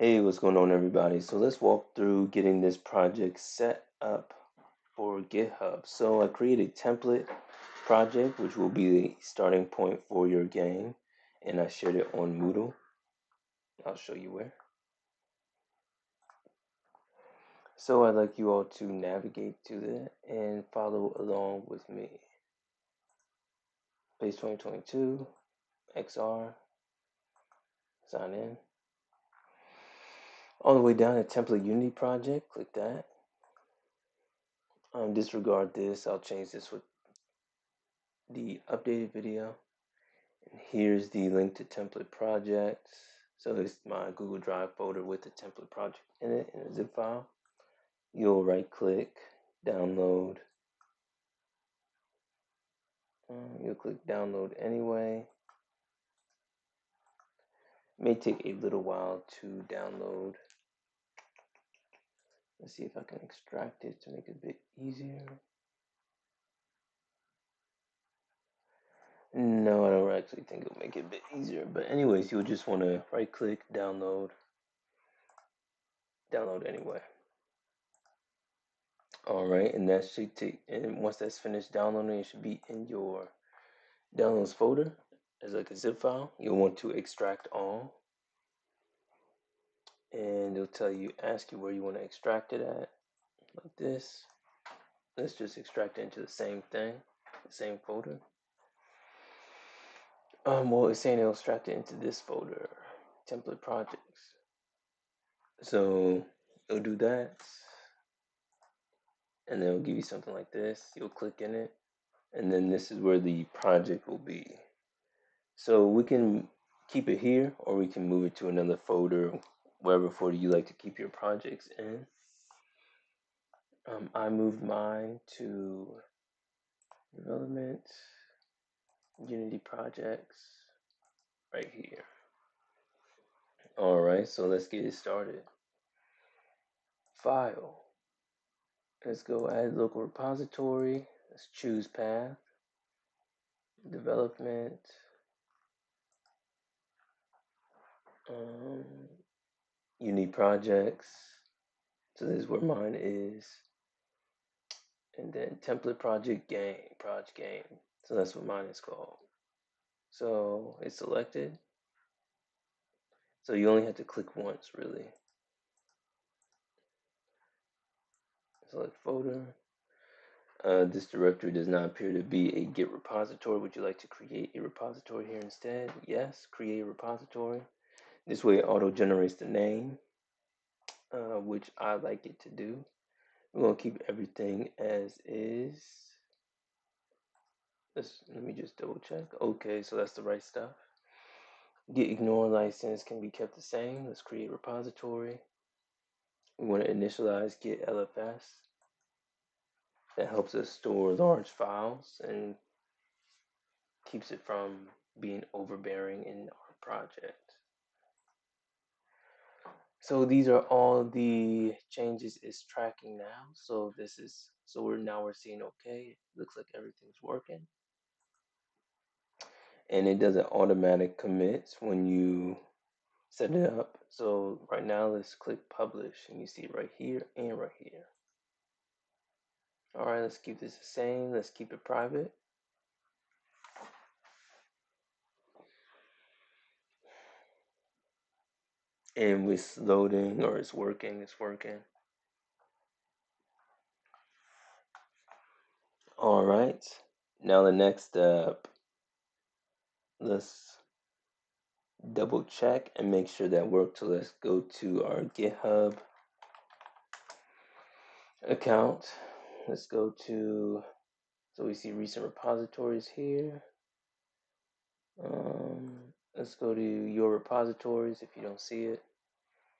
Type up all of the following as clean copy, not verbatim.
Hey, what's going on, everybody? So let's walk through getting this project set up for GitHub. So I created a template project, which will be the starting point for your game, and I shared it on Moodle. I'll show you where. So I'd like you all to navigate to that and follow along with me. Page 2022, XR, sign in. All the way down to template Unity project, click that. Disregard this, I'll change this with the updated video. And here's the link to template projects. So it's my Google Drive folder with the template project in it in a zip file. You'll right click, download. You'll click download anyway. It may take a little while to download. Let's see if I can extract it to make it a bit easier. No, I don't actually think it'll make it a bit easier. But anyways, you'll just want to right click, download anyway. All right, and that should take, and once that's finished downloading, it should be in your downloads folder as like a zip file. You'll want to extract all, and it'll ask you where you want to extract it at, like this. Let's just extract it into the same thing, the same folder. Well, it's saying it'll extract it into this folder, template projects. So it'll do that, and then it'll give you something like this. You'll click in it, and then this is where the project will be. So we can keep it here, or we can move it to another folder, wherever folder you like to keep your projects in. I moved mine to development, Unity projects, right here. All right, so let's get it started. File. Let's go add local repository. Let's choose path. Development. Unity projects. So this is where mine is. And then template project game. So that's what mine is called. So it's selected. So you only have to click once, really. Select folder. This directory does not appear to be a Git repository. Would you like to create a repository here instead? Yes, create a repository. This way it auto-generates the name, which I like it to do. We're going to keep everything as is. Let me just double check. Okay, so that's the right stuff. Git ignore license can be kept the same. Let's create a repository. We want to initialize git LFS. That helps us store large files and keeps it from being overbearing in our project. So these are all the changes it's tracking now. So we're seeing okay. It looks like everything's working. And it does an automatic commit when you set it up. So right now let's click publish, and you see it right here and right here. All right, let's keep this the same. Let's keep it private. And it's loading, or it's working. All right, now the next step, let's double check and make sure that works. So let's go to our GitHub account. Let's go to, so we see recent repositories here. Let's go to your repositories if you don't see it.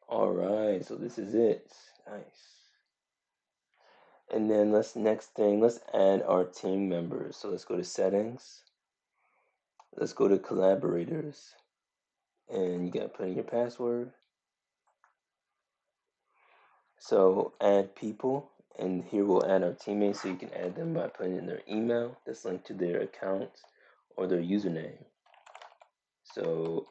All right, so this is it. Nice. And then let's add our team members. So let's go to settings. Let's go to collaborators. And you gotta put in your password. So add people, and here we'll add our teammates, so you can add them by putting in their email that's linked to their account or their username. So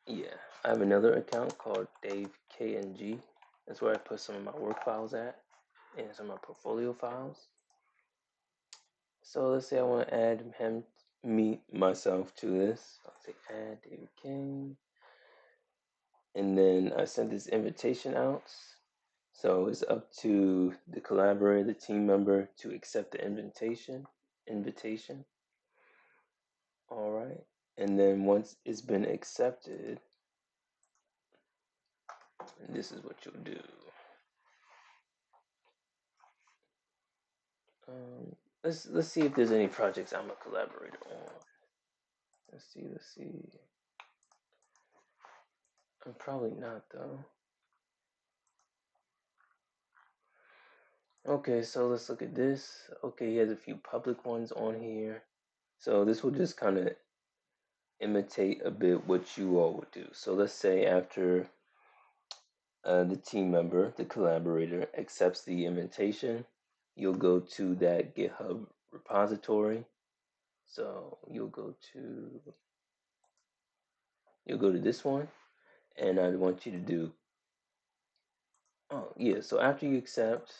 yeah, I have another account called Dave KNG. That's where I put some of my work files at and some of my portfolio files. So let's say I want to add myself to this. I'll say add David King. And then I send this invitation out. So it's up to the collaborator, the team member to accept the invitation. All right. And then once it's been accepted, this is what you'll do. Um, let's see if there's any projects I'm a collaborator on. Let's see. I'm probably not though. Okay, so let's look at this. Okay, he has a few public ones on here. So this will just kind of imitate a bit what you all would do. So let's say after the team member, the collaborator, accepts the invitation, you'll go to that GitHub repository. So you'll go to this one, and I want you to do. Oh yeah, so after you accept,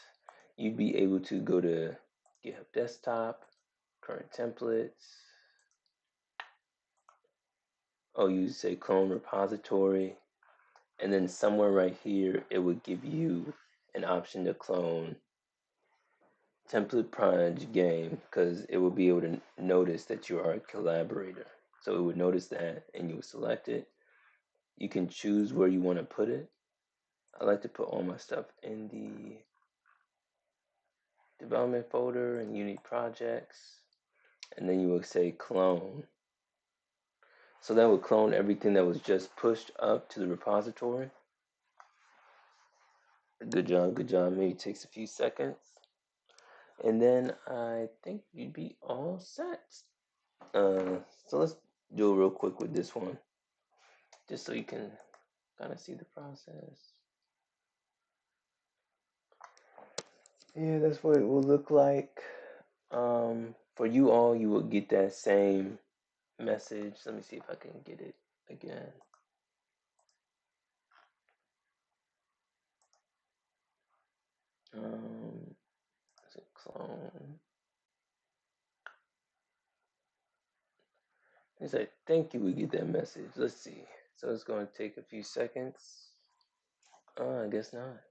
you'd be able to go to GitHub Desktop, current templates. Oh, you say clone repository, and then somewhere right here, it would give you an option to clone template project game because it will be able to notice that you are a collaborator. So it would notice that and you would select it. You can choose where you want to put it. I like to put all my stuff in the development folder and Unity projects, and then you will say clone. So that would clone everything that was just pushed up to the repository. Good job, good job. Maybe it takes a few seconds. And then I think you'd be all set. So let's do it real quick with this one, just so you can kind of see the process. Yeah, that's what it will look like. For you all, you will get that same message. Let me see if I can get it again. Is it clone? I think you would get that message. Let's see. So it's going to take a few seconds. Oh, I guess not.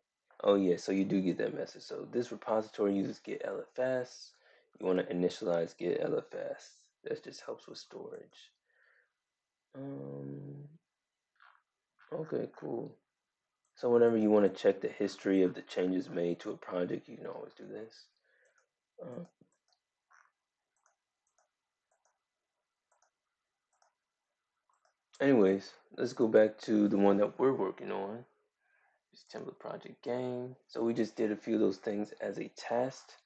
Oh yeah, so you do get that message. So this repository uses Git LFS. You want to initialize Git LFS. That just helps with storage. Okay, cool. So whenever you want to check the history of the changes made to a project, you can always do this. Uh, Anyways, let's go back to the one that we're working on. It's template project game. So we just did a few of those things as a test.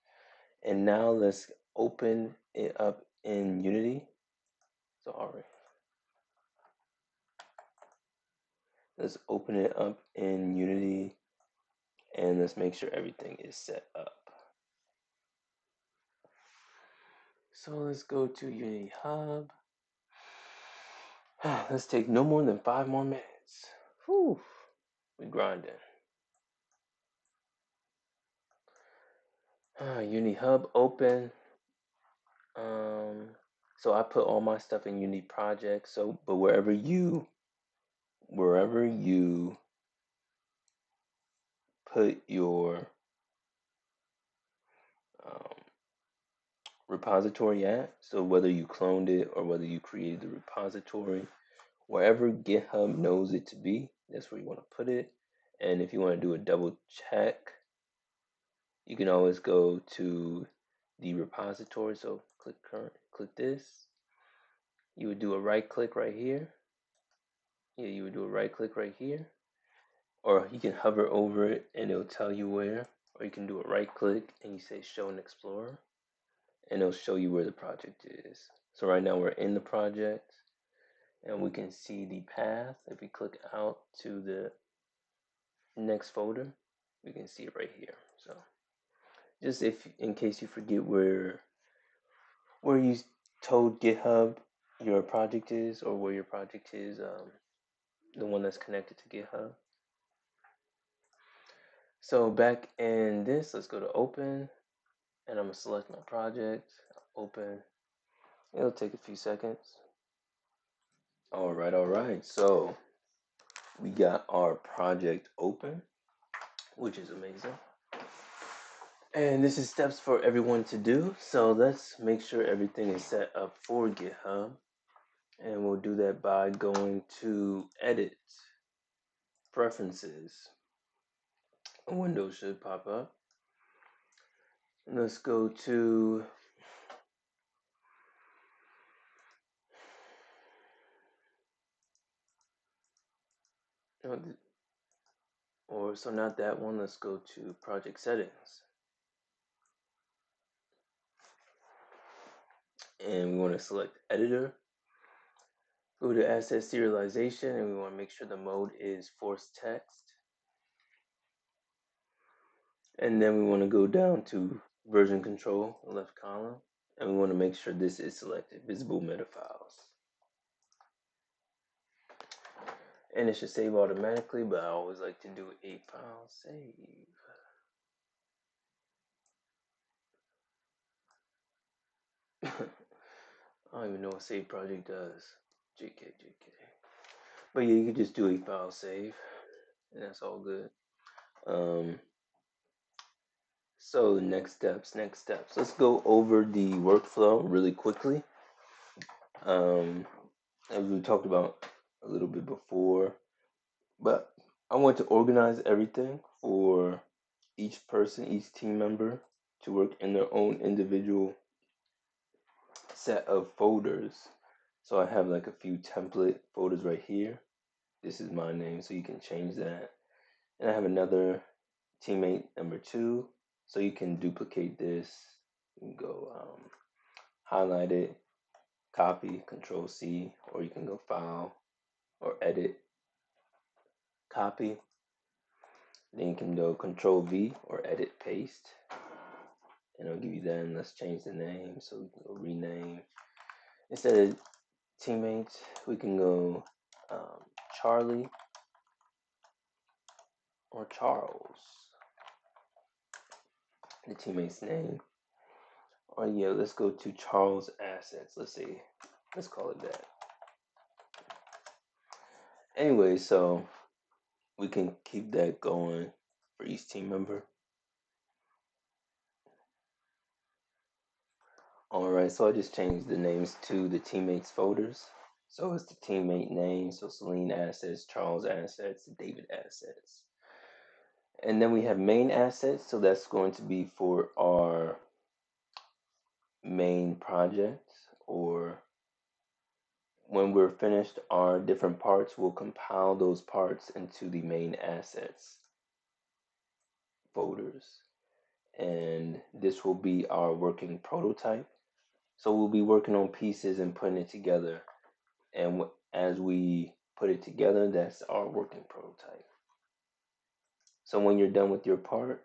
And now let's open it up in Unity. So alright. Let's open it up in Unity and let's make sure everything is set up. So let's go to Unity Hub. Let's take no more than 5 more minutes. Whew, we grinding. Unity Hub open. So I put all my stuff in Unity project. So, but wherever you put your um, repository at, so whether you cloned it or whether you created the repository, wherever GitHub knows it to be, that's where you want to put it. And if you want to do a double check, you can always go to the repository. So click this. You would do a right click right here. Yeah, you would do a right click right here. Or you can hover over it and it'll tell you where. Or you can do a right click and you say show in Explorer and it'll show you where the project is. So right now we're in the project and we can see the path. If we click out to the next folder, we can see it right here. So just if in case you forget where you told GitHub your project is or where your project is, the one that's connected to GitHub. So back in this, let's go to open, and I'm gonna select my project, open. It'll take a few seconds. All right. So we got our project open, which is amazing. And this is steps for everyone to do. So let's make sure everything is set up for GitHub. And we'll do that by going to Edit, Preferences. A window should pop up. And let's go to so not that one. Let's go to Project Settings. And we want to select Editor. Go to Asset Serialization, and we want to make sure the mode is Force Text. And then we want to go down to Version Control, left column. And we want to make sure this is selected, Visible Meta Files. And it should save automatically, but I always like to do a file save. I don't even know what save project does. JK. But yeah, you can just do a file save, and that's all good. So next steps. Let's go over the workflow really quickly. As we talked about a little bit before, but I want to organize everything for each person, each team member to work in their own individual set of folders. So I have like a few template folders right here. This is my name, so you can change that. And I have another teammate number 2, so you can duplicate this. You can go highlight it, copy, Control C, or you can go File or Edit, Copy. Then you can go Control V or Edit, Paste, and it'll give you that. And let's change the name, so we can go rename. Instead of teammates, we can go Charlie or Charles, the teammate's name. Or yeah, let's go to Charles Assets. Let's call it that. Anyway, so we can keep that going for each team member. Alright, so I just changed the names to the teammates folders. So it's the teammate name, so Celine Assets, Charles Assets, David Assets. And then we have main assets, so that's going to be for our main project, or when we're finished our different parts, we'll compile those parts into the main assets folders. And this will be our working prototype. So we'll be working on pieces and putting it together. And as we put it together, that's our working prototype. So when you're done with your part,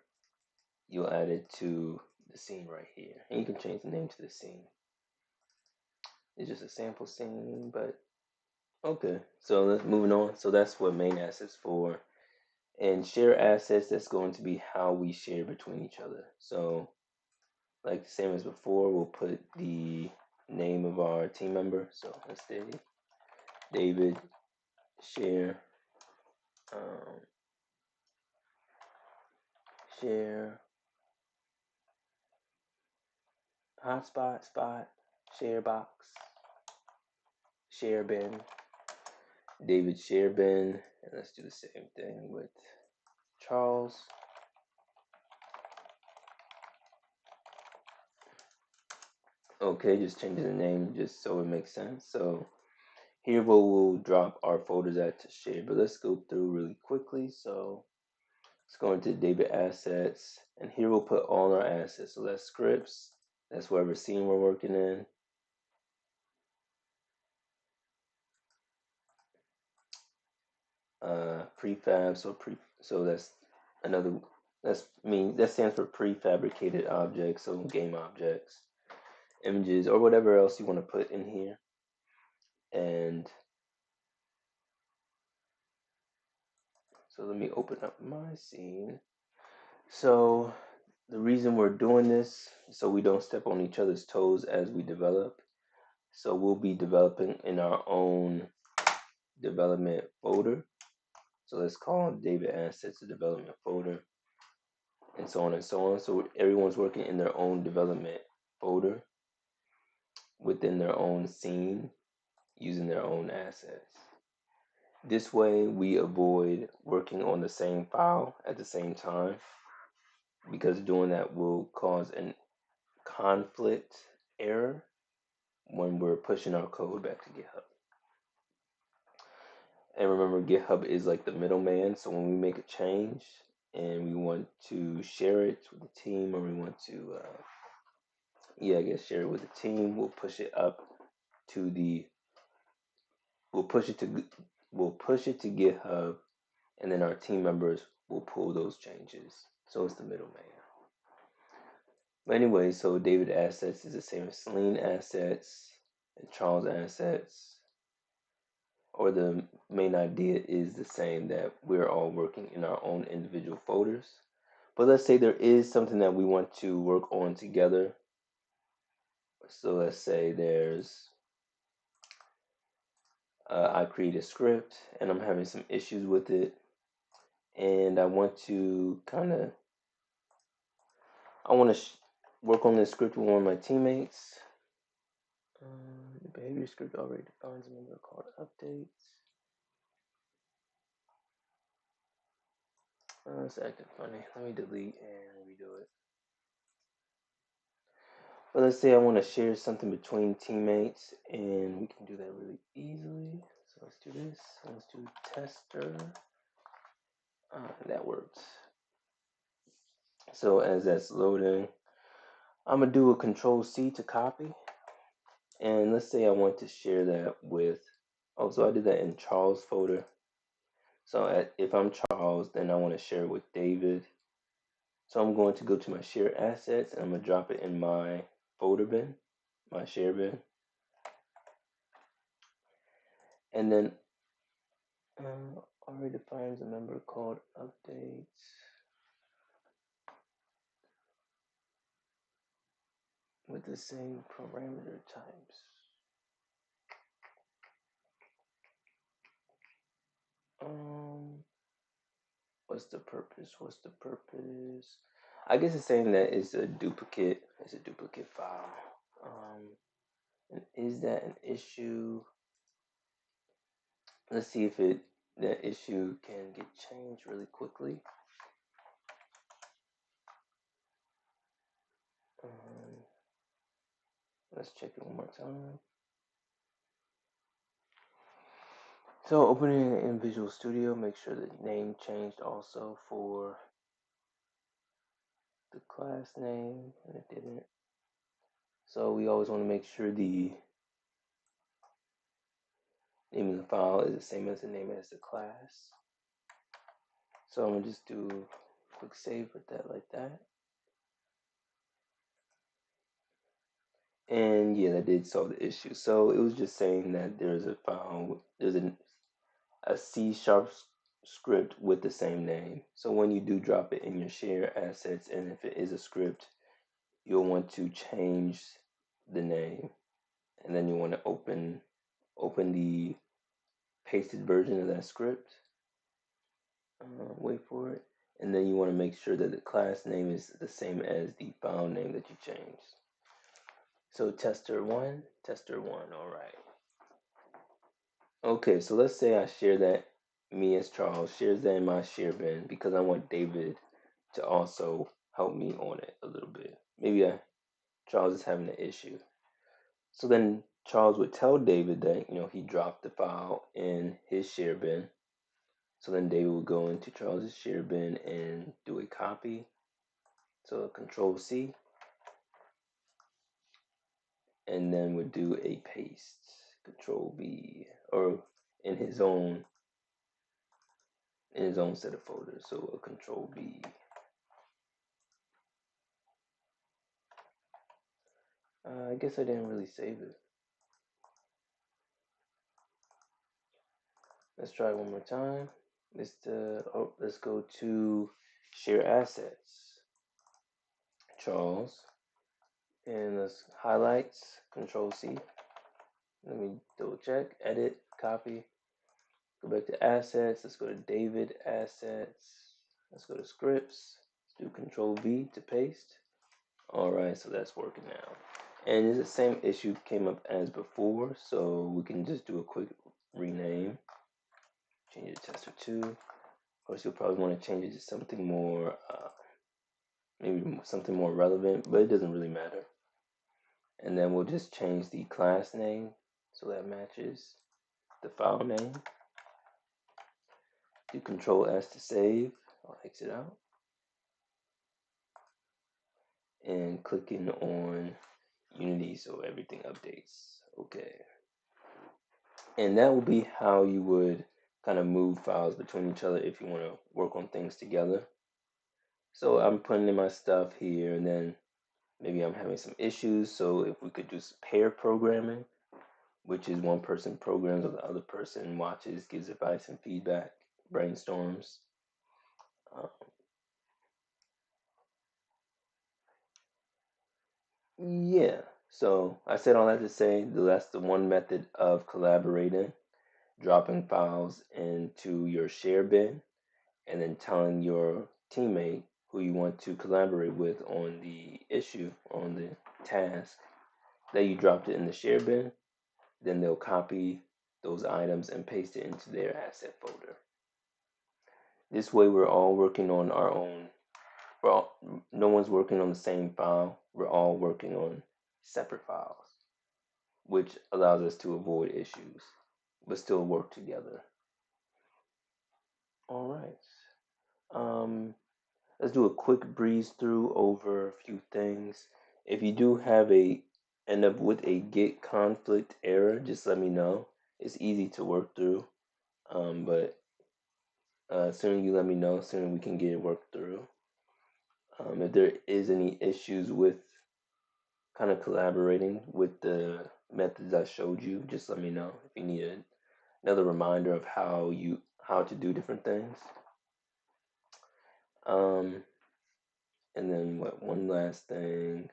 you'll add it to the scene right here. And you can change the name to the scene. It's just a sample scene, but okay. So let's moving on. So that's what main assets for. And share assets, that's going to be how we share between each other. So like the same as before, we'll put the name of our team member. So let's say David share share hotspot spot share box share bin David share bin, and let's do the same thing with Charles. Okay, just changing the name just so it makes sense. So here we'll drop our folders at to share, but let's go through really quickly. So let's go into David assets, and here we'll put all our assets. So that's scripts, that's whatever scene we're working in. Prefab, so that's another, that stands for prefabricated objects, so game objects, images, or whatever else you want to put in here. And So let me open up my scene. So the reason we're doing this is so we don't step on each other's toes as we develop. So we'll be developing in our own development folder. So let's call David Assets a development folder, and so on and so on. So everyone's working in their own development folder within their own scene using their own assets. This way we avoid working on the same file at the same time, because doing that will cause a conflict error when we're pushing our code back to GitHub. And remember, GitHub is like the middleman, so when we make a change and we want to share it with the team, or we want to share it with the team, we'll push it up to the we'll push it to GitHub, and then our team members will pull those changes. So it's the middleman. But anyway, so David Assets is the same as Celine Assets and Charles Assets, or the main idea is the same, that we're all working in our own individual folders. But let's say there is something that we want to work on together. So let's say there's I create a script and I'm having some issues with it, and I want to work on this script with one of my teammates. The behavior script already defines a number called updates. It's acting funny. Let me delete and redo it. But let's say I want to share something between teammates, and we can do that really easily. So let's do this. Let's do tester. That works. So as that's loading, I'm gonna do a Control C to copy. And let's say I want to share that with, so I did that in Charles folder. So if I'm Charles, then I want to share it with David. So I'm going to go to my share assets, and I'm going to drop it in my folder bin, my share bin. And then already defines a member called updates with the same parameter types. What's the purpose? I guess it's saying that it's a duplicate. It's a duplicate file. And is that an issue? Let's see if that issue can get changed really quickly. Let's check it one more time. So opening in Visual Studio, make sure the name changed also for the class name, and it didn't. So we always want to make sure the name of the file is the same as the name as the class. So I'm gonna just do a quick save with that like that. And yeah, that did solve the issue. So it was just saying that there's a file, there's a C# script with the same name. So when you do drop it in your share assets, and if it is a script, you'll want to change the name, and then you want to open the pasted version of that script. Wait for it, and then you want to make sure that the class name is the same as the file name that you changed. So tester one, all right. Okay, so let's say I share that, me as Charles shares that in my share bin, because I want David to also help me on it a little bit. Maybe Charles is having an issue. So then Charles would tell David that, he dropped the file in his share bin. So then David would go into Charles's share bin and do a copy. So Control C, and then would do a paste, Control V, or in his own set of folders. So a Control V. I guess I didn't really save it. Let's try one more time. let's go to share assets, Charles, and let's highlights, Control C. Let me double check, edit, copy, go back to assets. Let's go to David assets. Let's go to scripts. Let's do Control V to paste. All right, so that's working now. And it's the same issue came up as before, so we can just do a quick rename. Change it to tester 2. Of course, you'll probably want to change it to something more, maybe something more relevant, but it doesn't really matter. And then we'll just change the class name so that matches the file name. Do Control S to save. I'll exit out. And clicking on Unity so everything updates. Okay. And that will be how you would kind of move files between each other if you want to work on things together. So I'm putting in my stuff here, and then maybe I'm having some issues. So if we could do some pair programming, which is one person programs or the other person watches, gives advice and feedback, brainstorms. Yeah, so I said all that to say that's the one method of collaborating, dropping files into your share bin, and then telling your teammate who you want to collaborate with on the issue, on the task, that you dropped it in the share bin. Then they'll copy those items and paste it into their asset folder. This way, we're all working on our own. No one's working on the same file. We're all working on separate files, which allows us to avoid issues, but still work together. All right. Let's do a quick breeze through over a few things. If you do end up with a git conflict error, just let me know. It's easy to work through, but sooner you let me know, sooner we can get it worked through. If there is any issues with kind of collaborating with the methods I showed you, just let me know. If you need another reminder of how to do different things. Um, and then one last thing.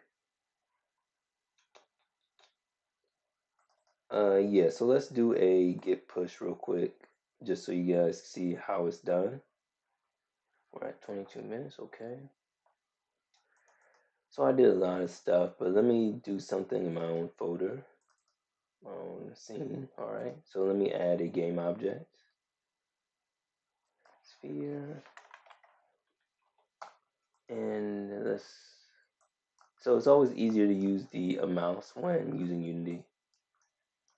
Yeah, so let's do a git push real quick, just so you guys see how it's done. We're at 22 minutes, okay. So I did a lot of stuff, but let me do something in my own folder, my own scene. All right, so let me add a game object, sphere, and so it's always easier to use the mouse when using Unity,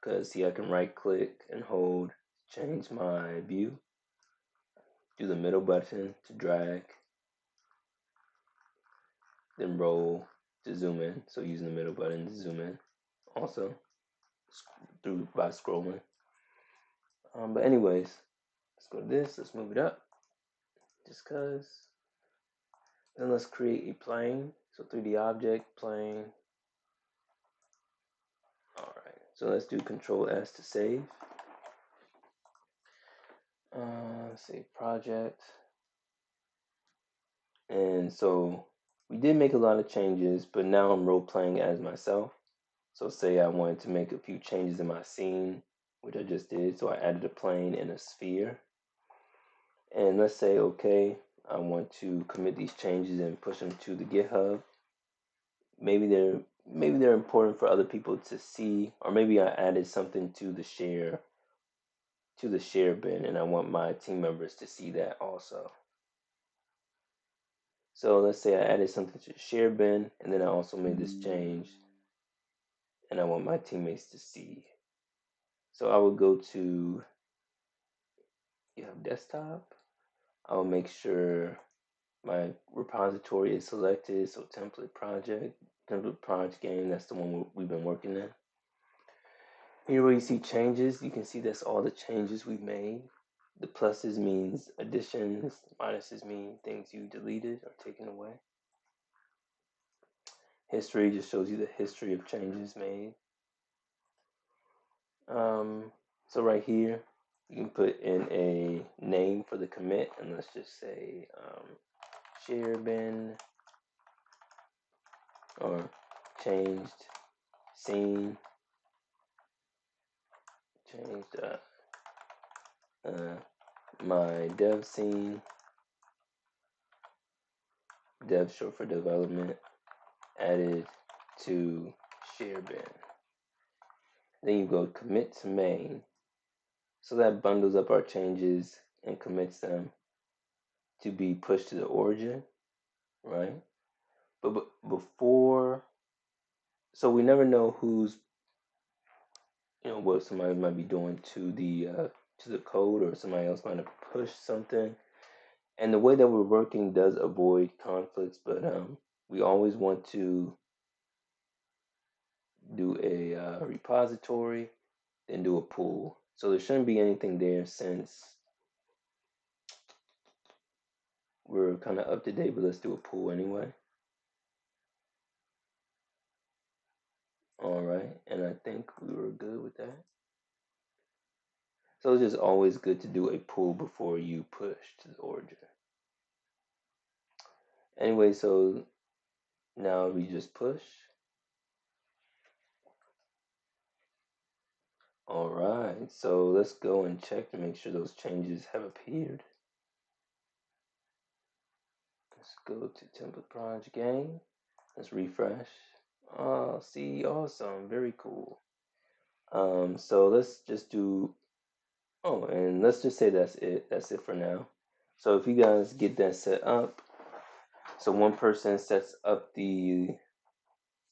because see, I can right click and hold, change my view, do the middle button to drag, then roll to zoom in. So using the middle button to zoom in also through by scrolling. But anyways, let's go to this. Let's move it up just cause. Then let's create a plane. So 3D object, plane. All right. So let's do Control S to save. Save project. And so we did make a lot of changes, but now I'm role playing as myself. So say I wanted to make a few changes in my scene, which I just did. So I added a plane and a sphere. And let's say, okay, I want to commit these changes and push them to the GitHub. Maybe they're important for other people to see, or maybe I added something to the share bin, and I want my team members to see that also. So let's say I added something to the share bin, and then I also made this change, and I want my teammates to see. So I will go to GitHub desktop. I'll make sure my repository is selected. So template project game, that's the one we've been working in. Here where you see changes, you can see that's all the changes we've made. The pluses means additions, minuses mean things you deleted or taken away. History just shows you the history of changes made. So right here, You can put in a name for the commit, and let's just say share bin or changed scene, changed my dev scene, dev short for development, added to share bin. Then you go commit to main. So that bundles up our changes and commits them to be pushed to the origin, right? But before, so we never know who's, what somebody might be doing to the code, or somebody else might have pushed something. And the way that we're working does avoid conflicts, but we always want to do a repository, then do a pull. So there shouldn't be anything there since we're kind of up to date, but let's do a pull anyway. All right, and I think we were good with that. So it's just always good to do a pull before you push to the origin. Anyway, so now we just push. All right, so let's go and check to make sure those changes have appeared. Let's go to template project game. Let's refresh. Oh, see, awesome, very cool. So let's just do, oh, and let's just say that's it. That's it for now. So if you guys get that set up, so one person sets up the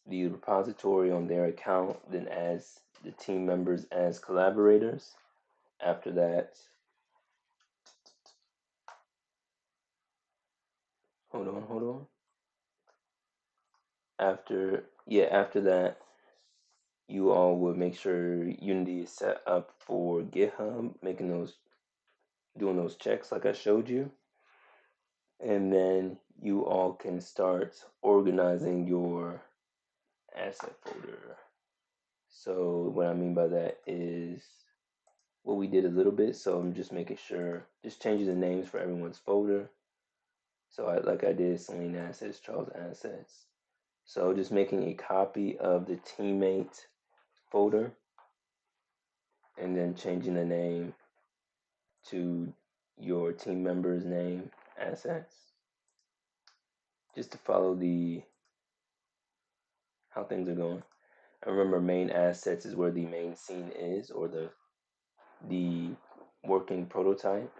repository on their account, then adds the team members as collaborators. After that, hold on. After that, you all would make sure Unity is set up for GitHub, doing those checks like I showed you. And then you all can start organizing your asset folder. So what I mean by that is what we did a little bit. So I'm just making sure, just changing the names for everyone's folder. So like I did Selena assets, Charles assets. So just making a copy of the teammate folder and then changing the name to your team member's name assets. Just to follow how things are going. And remember, main assets is where the main scene is, or the working prototype.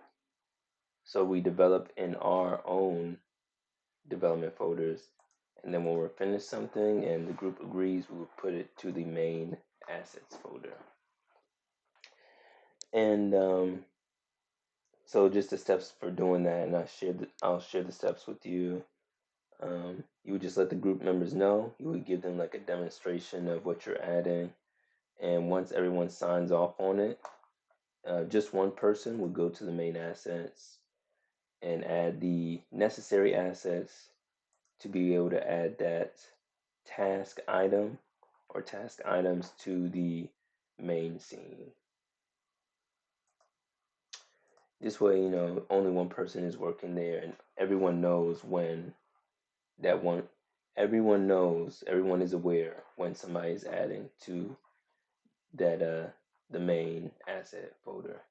So we develop in our own development folders, and then when we're finished something and the group agrees, we will put it to the main assets folder. And so just the steps for doing that, and I'll share the steps with you. You would just let the group members know. You would give them like a demonstration of what you're adding, and once everyone signs off on it, just one person will go to the main assets and add the necessary assets to be able to add that task item or task items to the main scene. This way, only one person is working there, and everyone knows everyone is aware when somebody is adding to that the main asset folder.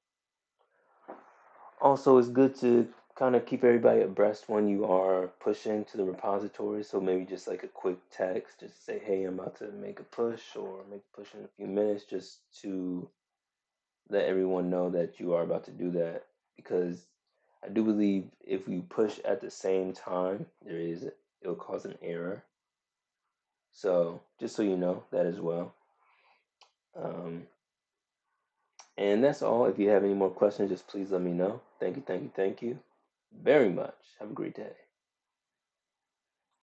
Also, it's good to kind of keep everybody abreast when you are pushing to the repository. So maybe just like a quick text, just say, hey, I'm about to make a push, or make a push in a few minutes, just to let everyone know that you are about to do that. Because I do believe if you push at the same time, it'll cause an error. So just so you know that as well. And that's all. If you have any more questions, just please let me know. Thank you very much. Have a great day.